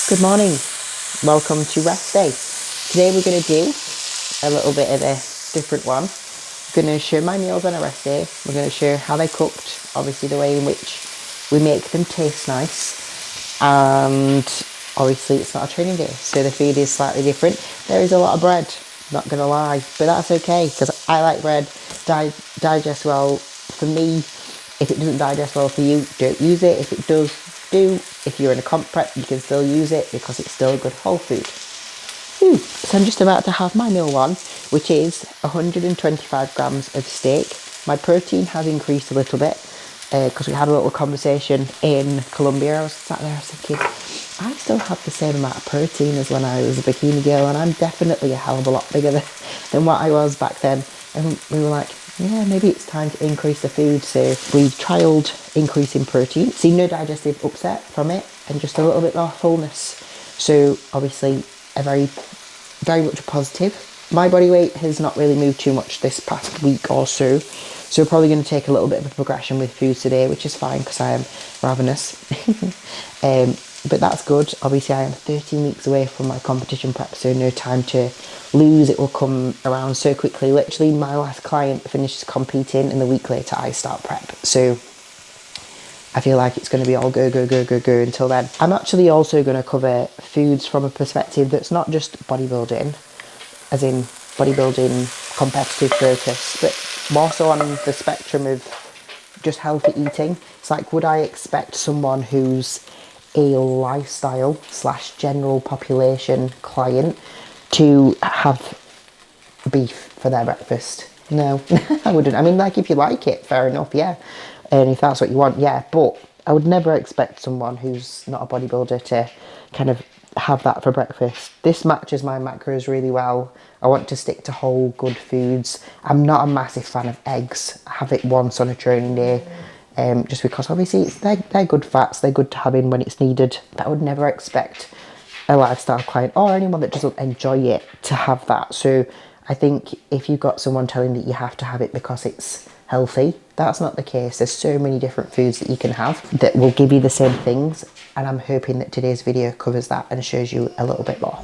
Good morning, welcome to rest day. Today we're going to do a little bit of a different one. I'm going to show my meals on a rest day. We're going to show how they're cooked, obviously the way in which we make them taste nice, and obviously it's not a training day, so the food is slightly different. There is a lot of bread, not going to lie, but that's okay because I like bread, digest well. For me, if it doesn't digest well for you, don't use it. If it does, do. If you're in a comp prep, you can still use it because it's still good whole food. So I'm just about to have my meal one, which is 125 grams of steak. My protein has increased a little bit because we had a little conversation in Colombia. I was sat there, I was thinking, I still have the same amount of protein as when I was a bikini girl, and I'm definitely a hell of a lot bigger than what I was back then. And we were like, yeah, maybe it's time to increase the food. So we trialled increasing protein, see no digestive upset from it, and just a little bit more fullness. So obviously a very much a positive. My body weight has not really moved too much this past week or so. So we're probably going to take a little bit of a progression with food today, which is fine because I am ravenous. But that's good. Obviously I am 13 weeks away from my competition prep, so no time to lose. It will come around so quickly. Literally my last client finishes competing and the week later I start prep. So I feel like it's going to be all go until then. I'm actually also going to cover foods from a perspective that's not just bodybuilding, as in bodybuilding competitive focus, but more so on the spectrum of just healthy eating. It's like, would I expect someone who's a lifestyle / general population client to have beef for their breakfast? No, I wouldn't. I mean, like, if you like it, fair enough, yeah. And if that's what you want, yeah. But I would never expect someone who's not a bodybuilder to kind of have that for breakfast. This matches my macros really well. I want to stick to whole, good foods. I'm not a massive fan of eggs. I have it once on a training day. Just because obviously they're good fats, they're good to have in when it's needed. But I would never expect a lifestyle client or anyone that doesn't enjoy it to have that. So I think if you've got someone telling that you have to have it because it's healthy, that's not the case. There's so many different foods that you can have that will give you the same things, and I'm hoping that today's video covers that and shows you a little bit more.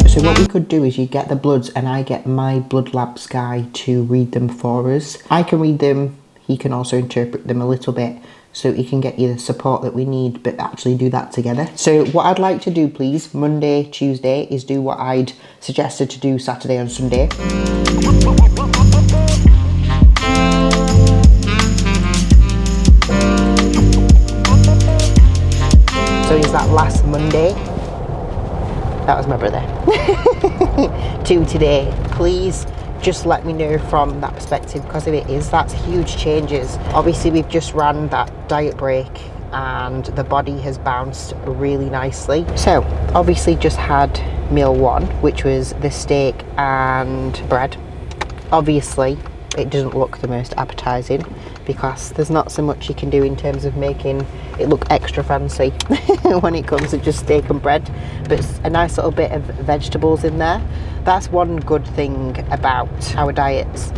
So what we could do is you get the bloods and I get my blood labs guy to read them for us. I can read them, he can also interpret them a little bit so he can get you the support that we need, but actually do that together. So what I'd like to do, please, Monday, Tuesday, is do what I'd suggested to do Saturday and Sunday. So is that last Monday? That was my brother. To today, please just let me know from that perspective, because if it is, that's huge changes. Obviously we've just ran that diet break and the body has bounced really nicely. So obviously just had meal one, which was the steak and bread. Obviously it doesn't look the most appetizing because there's not so much you can do in terms of making it look extra fancy when it comes to just steak and bread, but it's a nice little bit of vegetables in there. That's one good thing about our diets.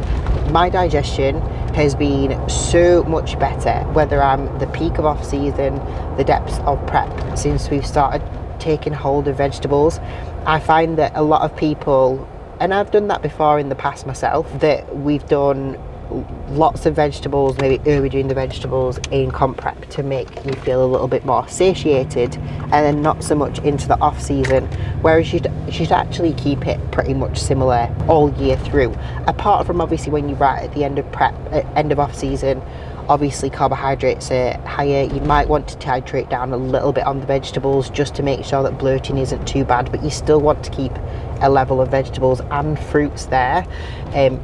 My digestion has been so much better, whether I'm the peak of off season, the depths of prep, since we've started taking hold of vegetables. I find that a lot of people, and I've done that before in the past myself, that we've done lots of vegetables, maybe overdoing the vegetables in comp prep to make you feel a little bit more satiated, and then not so much into the off season, whereas you should actually keep it pretty much similar all year through, apart from obviously when you're right at the end of prep, end of off season. Obviously carbohydrates are higher, you might want to titrate down a little bit on the vegetables just to make sure that bloating isn't too bad, but you still want to keep a level of vegetables and fruits there,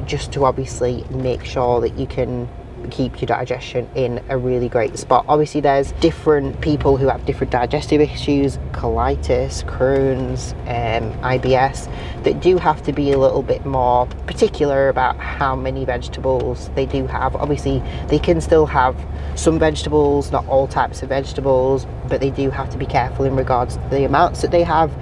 just to obviously make sure that you can keep your digestion in a really great spot. Obviously there's different people who have different digestive issues, colitis, Crohn's, IBS, that do have to be a little bit more particular about how many vegetables they do have. Obviously they can still have some vegetables, not all types of vegetables, but they do have to be careful in regards to the amounts that they have,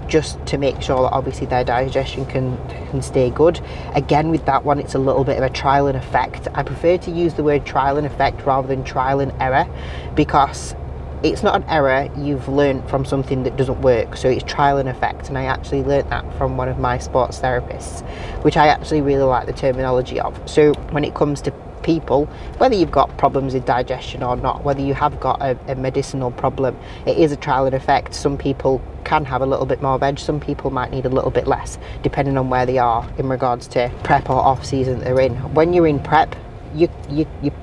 just to make sure that obviously their digestion can stay good. Again, with that one, it's a little bit of a trial and effect. I prefer to use the word trial and effect rather than trial and error, because it's not an error, you've learned from something that doesn't work, so it's trial and effect. And I actually learnt that from one of my sports therapists, which I actually really like the terminology of. So when it comes to people, whether you've got problems with digestion or not, whether you have got a medicinal problem, it is a trial and effect. Some people can have a little bit more veg, some people might need a little bit less, depending on where they are in regards to prep or off season that they're in. When you're in prep, your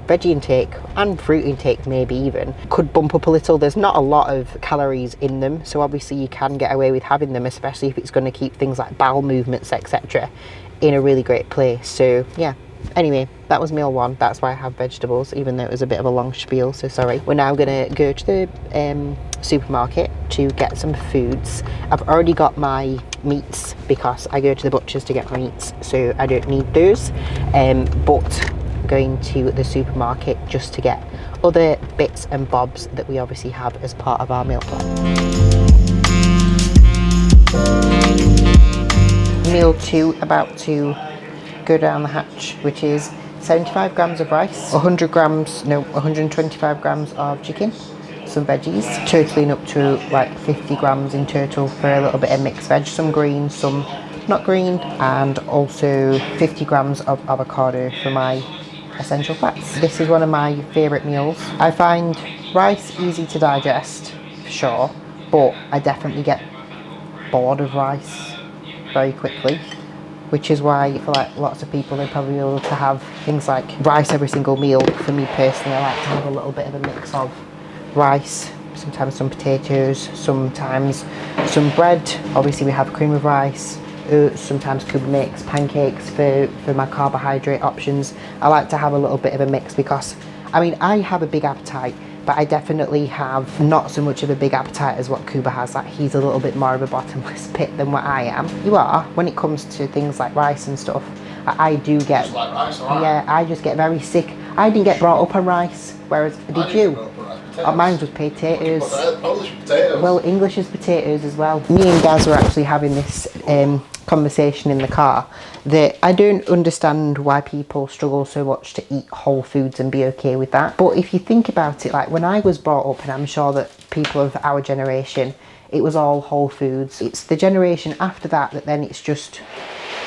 veggie intake and fruit intake maybe even could bump up a little. There's not a lot of calories in them, so obviously you can get away with having them, especially if it's going to keep things like bowel movements, etc., in a really great place. So yeah, anyway, that was meal one. That's why I have vegetables, even though it was a bit of a long spiel, so sorry. We're now going to go to the supermarket to get some foods. I've already got my meats because I go to the butcher's to get my meats, so I don't need those, but I'm going to the supermarket just to get other bits and bobs that we obviously have as part of our meal plan. Meal two about to go down the hatch, which is 75 grams of rice, 125 grams of chicken, some veggies, totaling up to like 50 grams in total for a little bit of mixed veg, some green, some not green, and also 50 grams of avocado for my essential fats. This is one of my favourite meals. I find rice easy to digest, for sure, but I definitely get bored of rice very quickly, which is why for like lots of people, they're probably able to have things like rice every single meal. For me personally, I like to have a little bit of a mix of rice, sometimes some potatoes, sometimes some bread. Obviously we have cream of rice, oats, sometimes Cooper makes pancakes for my carbohydrate options. I like to have a little bit of a mix because, I mean, I have a big appetite, but I definitely have not so much of a big appetite as what Kuba has. Like, he's a little bit more of a bottomless pit than what I am. You are, when it comes to things like rice and stuff. I do get, just like rice, right? Yeah, I just get very sick. I didn't get brought up on rice, whereas, did you? Oh, mine was potatoes. Polish potatoes. Well, English is potatoes as well. Me and Gaz were actually having this conversation in the car that I don't understand why people struggle so much to eat whole foods and be okay with that. But if you think about it, like when I was brought up, and I'm sure that people of our generation, it was all whole foods. It's the generation after that then it's just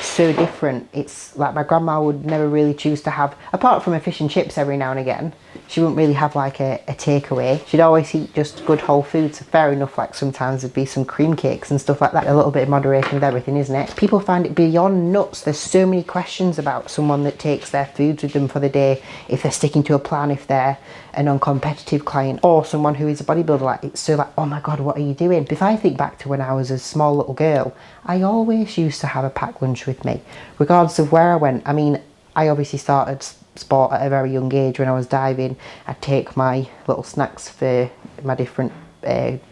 so different. It's like my grandma would never really choose to have, apart from a fish and chips every now and again, she wouldn't really have like a takeaway. She'd always eat just good whole foods. Fair enough, like sometimes there'd be some cream cakes and stuff like that. A little bit of moderation with everything, isn't it? People find it beyond nuts. There's so many questions about someone that takes their foods with them for the day, if they're sticking to a plan, if they're a non-competitive client, or someone who is a bodybuilder. Like, it's so like, oh my God, what are you doing? If I think back to when I was a small little girl, I always used to have a packed lunch with me, regardless of where I went. I mean, I obviously started sport at a very young age. When I was diving, I'd take my little snacks for my different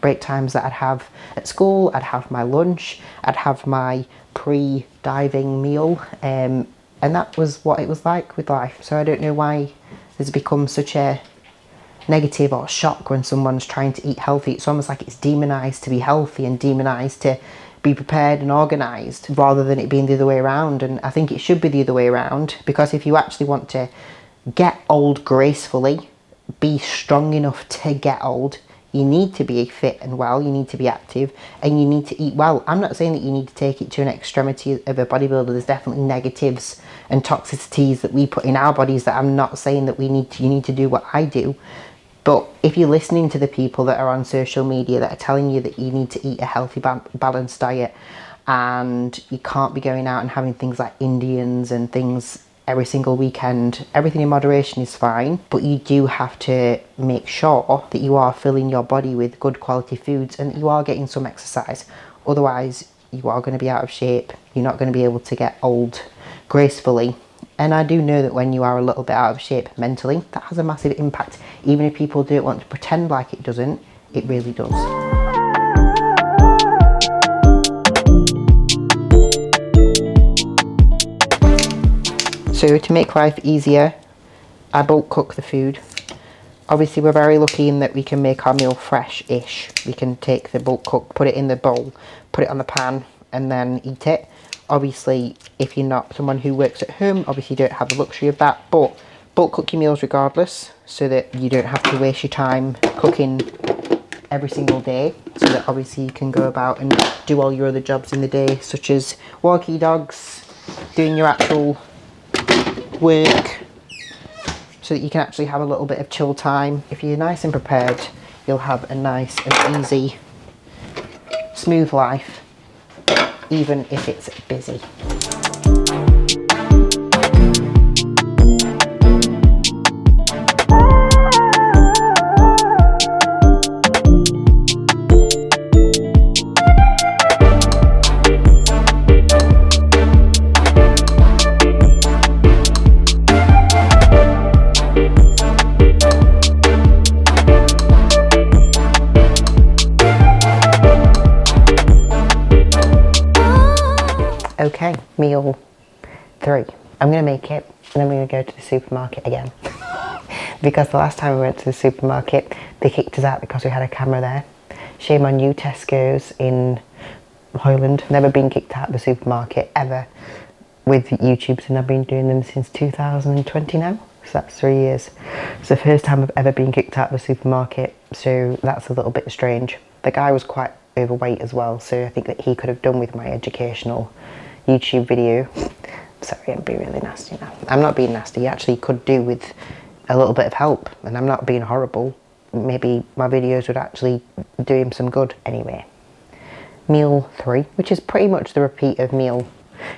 break times that I'd have at school. I'd have my lunch, I'd have my pre-diving meal, and that was what it was like with life. So I don't know why there's become such a negative or shock when someone's trying to eat healthy. It's almost like it's demonized to be healthy and demonized to be prepared and organised, rather than it being the other way around. And I think it should be the other way around, because if you actually want to get old gracefully, be strong enough to get old, you need to be fit and well, you need to be active, and you need to eat well. I'm not saying that you need to take it to an extremity of a bodybuilder. There's definitely negatives and toxicities that we put in our bodies that I'm not saying that you need to do what I do. But if you're listening to the people that are on social media that are telling you that you need to eat a healthy, balanced diet, and you can't be going out and having things like Indians and things every single weekend, everything in moderation is fine, but you do have to make sure that you are filling your body with good quality foods and that you are getting some exercise. Otherwise, you are going to be out of shape. You're not going to be able to get old gracefully. And I do know that when you are a little bit out of shape mentally, that has a massive impact. Even if people don't want to pretend like it doesn't, it really does. So to make life easier, I bulk cook the food. Obviously we're very lucky in that we can make our meal fresh-ish. We can take the bulk cook, put it in the bowl, put it on the pan and then eat it. Obviously if you're not someone who works at home, obviously you don't have the luxury of that, but bulk cook your meals regardless so that you don't have to waste your time cooking every single day, so that obviously you can go about and do all your other jobs in the day, such as walking dogs, doing your actual work, so that you can actually have a little bit of chill time. If you're nice and prepared, you'll have a nice and easy, smooth life, even if it's busy. Okay, meal 3. I'm going to make it and then we're going to go to the supermarket again. Because the last time we went to the supermarket, they kicked us out because we had a camera there. Shame on you, Tesco's in Hoyland. Never been kicked out of the supermarket ever with YouTubes, and I've been doing them since 2020 now. So that's 3 years. It's the first time I've ever been kicked out of the supermarket, so that's a little bit strange. The guy was quite overweight as well, so I think that he could have done with my educational YouTube video. Sorry, I'm being really nasty now. I'm not being nasty, he actually could do with a little bit of help, and I'm not being horrible. Maybe my videos would actually do him some good. Anyway, meal 3, which is pretty much the repeat of meal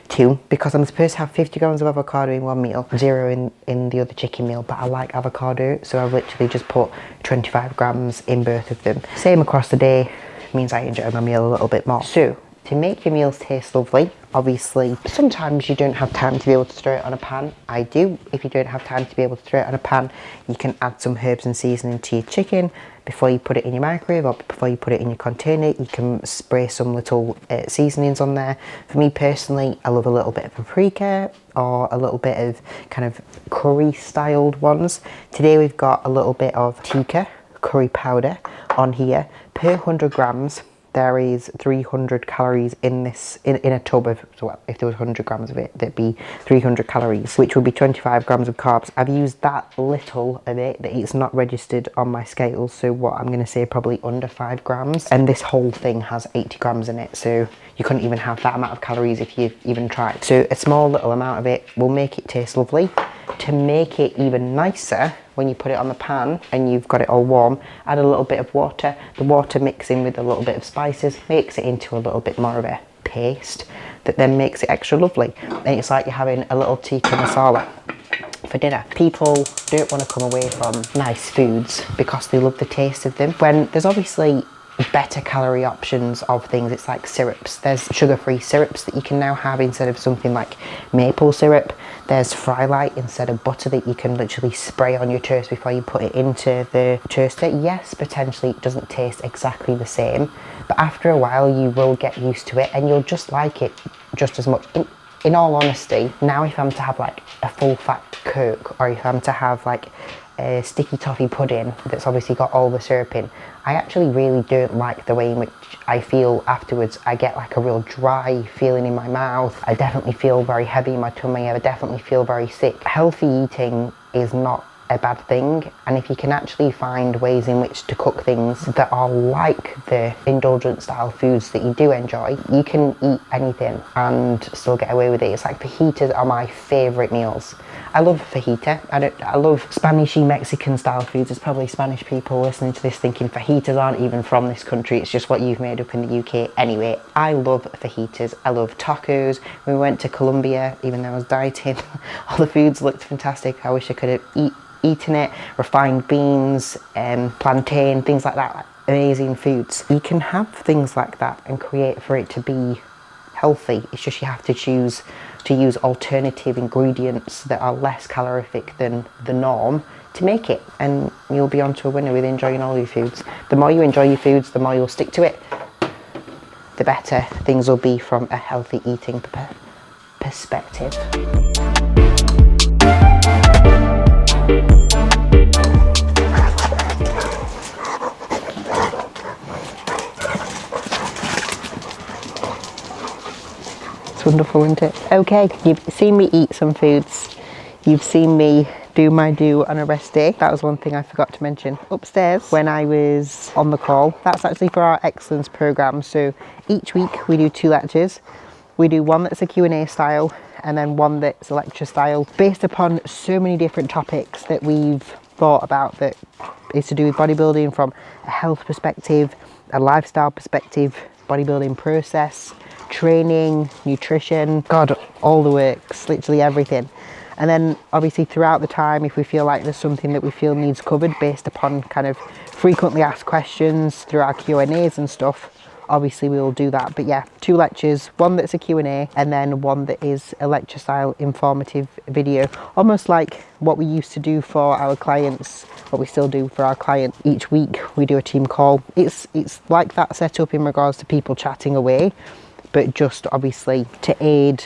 2, because I'm supposed to have 50 grams of avocado in one meal, 0 in the other chicken meal, but I like avocado, so I've literally just put 25 grams in both of them. Same across the day, means I enjoy my meal a little bit more. So, to make your meals taste lovely, obviously, sometimes you don't have time to be able to throw it on a pan. I do. If you don't have time to be able to throw it on a pan, you can add some herbs and seasoning to your chicken before you put it in your microwave or before you put it in your container. You can spray some little seasonings on there. For me personally, I love a little bit of paprika or a little bit of kind of curry styled ones. Today we've got a little bit of tikka curry powder on here. Per 100 grams, there is 300 calories in this, in a tub of, so well, if there was 100 grams of it, there'd be 300 calories, which would be 25 grams of carbs. I've used that little of it, that it's not registered on my scales, so what I'm going to say probably under 5 grams. And this whole thing has 80 grams in it, so you couldn't even have that amount of calories if you even tried. So a small little amount of it will make it taste lovely. To make it even nicer, when you put it on the pan and you've got it all warm, add a little bit of water. The water mixing with a little bit of spices makes it into a little bit more of a paste that then makes it extra lovely. And it's like you're having a little tikka masala for dinner. People don't want to come away from nice foods because they love the taste of them, when there's obviously better calorie options of things. It's like syrups. There's sugar-free syrups that you can now have instead of something like maple syrup. There's Frylight instead of butter that you can literally spray on your toast before you put it into the toaster. Yes, potentially it doesn't taste exactly the same, but after a while you will get used to it and you'll just like it just as much. In all honesty, now if I'm to have like a full fat Coke, or if I'm to have like a sticky toffee pudding that's obviously got all the syrup in, I actually really don't like the way in which I feel afterwards. I get like a real dry feeling in my mouth. I definitely feel very heavy in my tummy. I definitely feel very sick. Healthy eating is not a bad thing, and if you can actually find ways in which to cook things that are like the indulgent style foods that you do enjoy, you can eat anything and still get away with it. It's like fajitas are my favourite meals. I love fajita. I love Spanishy Mexican style foods. There's probably Spanish people listening to this thinking fajitas aren't even from this country, it's just what you've made up in the UK. Anyway, I love fajitas. I love tacos. When we went to Colombia, even though I was dieting, all the foods looked fantastic. I wish I could have eaten it. Refined beans, plantain, things like that, like amazing foods. You can have things like that and create for it to be healthy. It's just you have to choose to use alternative ingredients that are less calorific than the norm to make it, and you'll be onto a winner with enjoying all your foods. The more you enjoy your foods, the more you'll stick to it, the better things will be from a healthy eating perspective. wonderful, isn't it? Okay, you've seen me eat some foods. You've seen me do my do on a rest day. That was one thing I forgot to mention upstairs when I was on the call. That's actually for our excellence program. So each week we do 2 lectures. We do one that's a Q&A style and then one that's a lecture style, based upon so many different topics that we've thought about that is to do with bodybuilding from a health perspective, a lifestyle perspective, bodybuilding process, training, nutrition, God, all the works, literally everything. And then obviously throughout the time, if we feel like there's something that we feel needs covered based upon kind of frequently asked questions through our Q&As and stuff, obviously we will do that. But yeah, 2 lectures, one that's a Q&A and then one that is a lecture style informative video, almost like what we used to do for our clients, what we still do for our client. Each week we do a team call. It's like that setup in regards to people chatting away, but just obviously to aid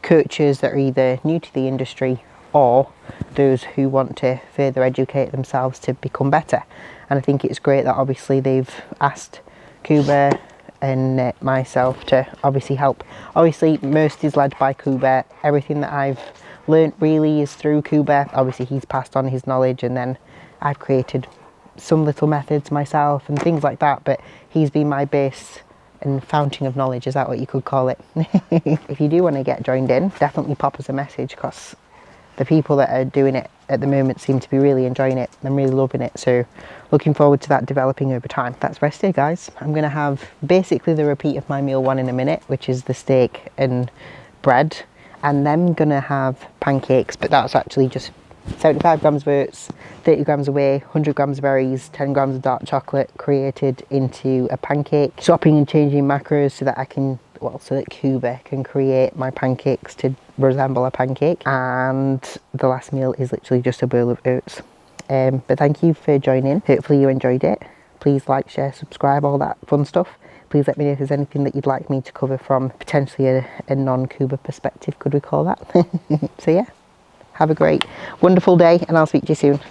coaches that are either new to the industry or those who want to further educate themselves to become better. And I think it's great that obviously they've asked Kuba and myself to obviously help. Obviously most is led by Kuba. Everything that I've learnt really is through Kuba. Obviously he's passed on his knowledge and then I've created some little methods myself and things like that, but he's been my base and fountain of knowledge, is that what you could call it? If you do want to get joined in, definitely pop us a message, because the people that are doing it at the moment seem to be really enjoying it and really loving it. So looking forward to that developing over time. That's rest day, guys. I'm going to have basically the repeat of my meal 1 in a minute, which is the steak and bread, and then I'm going to have pancakes, but that's actually just 75 grams of oats, 30 grams of whey, 100 grams of berries, 10 grams of dark chocolate created into a pancake. Swapping and changing macros so that I can, well, so that Kuba can create my pancakes to resemble a pancake. And the last meal is literally just a bowl of oats. But thank you for joining. Hopefully you enjoyed it. Please like, share, subscribe, all that fun stuff. Please let me know if there's anything that you'd like me to cover from potentially a non-Kuba perspective, could we call that? So yeah. Have a great, wonderful day, and I'll speak to you soon.